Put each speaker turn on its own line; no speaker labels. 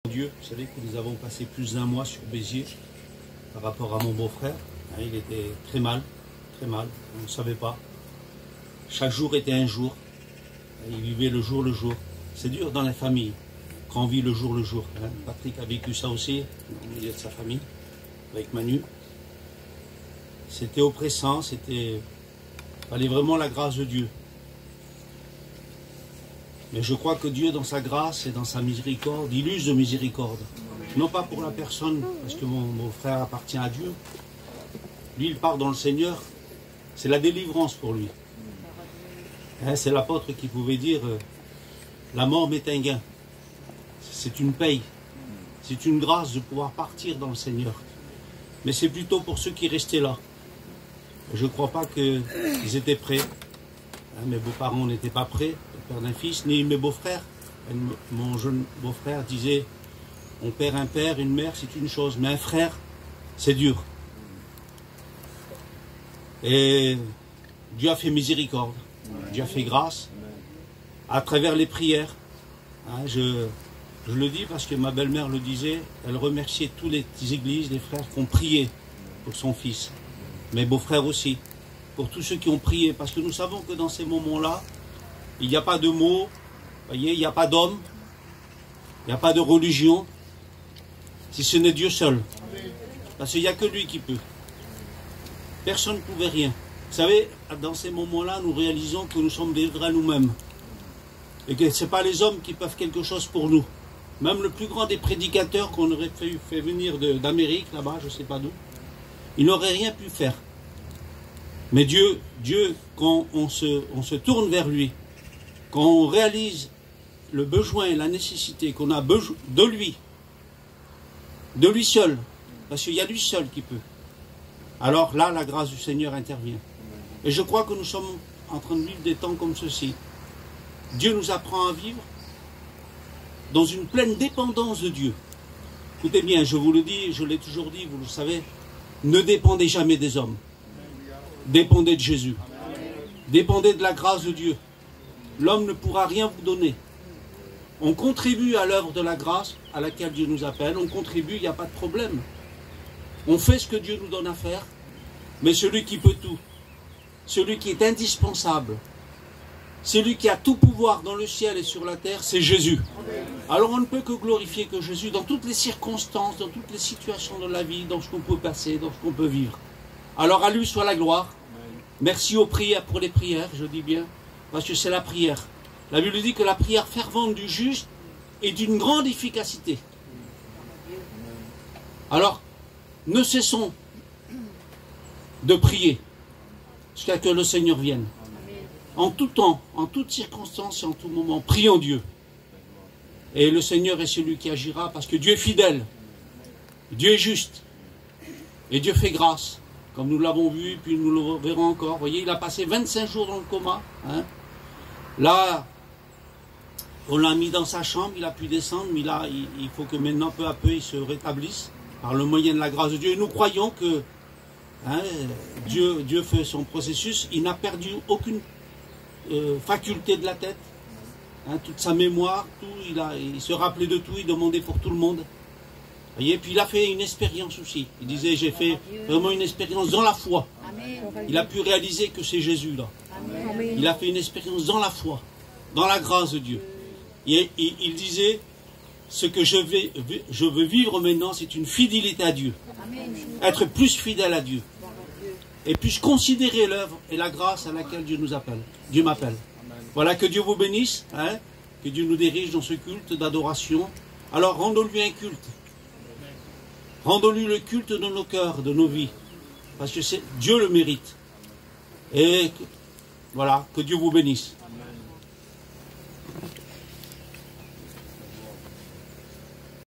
Dieu, vous savez que nous avons passé plus d'un mois sur Béziers par rapport à mon beau-frère. Il était très mal, on ne savait pas. Chaque jour était un jour. Il vivait le jour. C'est dur dans la famille, quand on vit le jour. Patrick a vécu ça aussi, au milieu de sa famille, avec Manu. C'était oppressant, fallait vraiment la grâce de Dieu. Mais je crois que Dieu, dans sa grâce et dans sa miséricorde, il use de miséricorde. Non pas pour la personne, parce que mon frère appartient à Dieu. Lui, il part dans le Seigneur. C'est la délivrance pour lui. C'est l'apôtre qui pouvait dire la mort m'est un gain. C'est une paye. C'est une grâce de pouvoir partir dans le Seigneur. Mais c'est plutôt pour ceux qui restaient là. Je ne crois pas qu'ils étaient prêts. Mes beaux-parents n'étaient pas prêts, le père d'un fils, ni mes beaux-frères. Mon jeune beau-frère disait, on perd un père, une mère, c'est une chose, mais un frère, c'est dur. Et Dieu a fait miséricorde, Dieu a fait grâce, à travers les prières. Je le dis parce que ma belle-mère le disait, elle remerciait toutes les églises, les frères qui ont prié pour son fils. Mes beaux-frères aussi. Pour tous ceux qui ont prié, parce que nous savons que dans ces moments-là, il n'y a pas de mots, voyez, il n'y a pas d'homme, il n'y a pas de religion, si ce n'est Dieu seul. Parce qu'il n'y a que lui qui peut. Personne ne pouvait rien. Vous savez, dans ces moments-là, nous réalisons que nous sommes livrés à nous-mêmes. Et que ce n'est pas les hommes qui peuvent quelque chose pour nous. Même le plus grand des prédicateurs qu'on aurait fait venir d'Amérique, là-bas, je ne sais pas d'où, il n'aurait rien pu faire. Mais Dieu, quand on se tourne vers lui, quand on réalise le besoin et la nécessité qu'on a de lui seul, parce qu'il y a lui seul qui peut, alors là, la grâce du Seigneur intervient. Et je crois que nous sommes en train de vivre des temps comme ceci. Dieu nous apprend à vivre dans une pleine dépendance de Dieu. Écoutez bien, je vous le dis, je l'ai toujours dit, vous le savez, ne dépendez jamais des hommes. Dépendez de Jésus. Dépendez de la grâce de Dieu. L'homme ne pourra rien vous donner. On contribue à l'œuvre de la grâce à laquelle Dieu nous appelle. On contribue, il n'y a pas de problème. On fait ce que Dieu nous donne à faire. Mais celui qui peut tout, celui qui est indispensable, celui qui a tout pouvoir dans le ciel et sur la terre, c'est Jésus. Alors on ne peut que glorifier que Jésus dans toutes les circonstances, dans toutes les situations de la vie, dans ce qu'on peut passer, dans ce qu'on peut vivre. Alors à lui soit la gloire. Merci aux prières pour les prières, je dis bien, parce que c'est la prière. La Bible dit que la prière fervente du juste est d'une grande efficacité. Alors, ne cessons de prier jusqu'à ce que le Seigneur vienne. En tout temps, en toutes circonstances et en tout moment, prions Dieu. Et le Seigneur est celui qui agira parce que Dieu est fidèle. Dieu est juste. Et Dieu fait grâce. Comme nous l'avons vu, puis nous le verrons encore. Vous voyez, il a passé 25 jours dans le coma. Là, on l'a mis dans sa chambre, il a pu descendre, mais là, il faut que maintenant, peu à peu, il se rétablisse par le moyen de la grâce de Dieu. Et nous croyons que Dieu fait son processus. Il n'a perdu aucune faculté de la tête. Toute sa mémoire, tout, il se rappelait de tout, il demandait pour tout le monde. Et puis il a fait une expérience aussi. Il disait, j'ai fait vraiment une expérience dans la foi. Il a pu réaliser que c'est Jésus là. Il a fait une expérience dans la foi, dans la grâce de Dieu. Et il disait, ce que je veux vivre maintenant, c'est une fidélité à Dieu. Être plus fidèle à Dieu. Et plus considérer l'œuvre et la grâce à laquelle Dieu nous appelle. Dieu m'appelle. Voilà, que Dieu vous bénisse, que Dieu nous dirige dans ce culte d'adoration. Alors rendons-lui un culte. Rendons-lui le culte de nos cœurs, de nos vies. Parce que Dieu le mérite. Et voilà, que Dieu vous bénisse.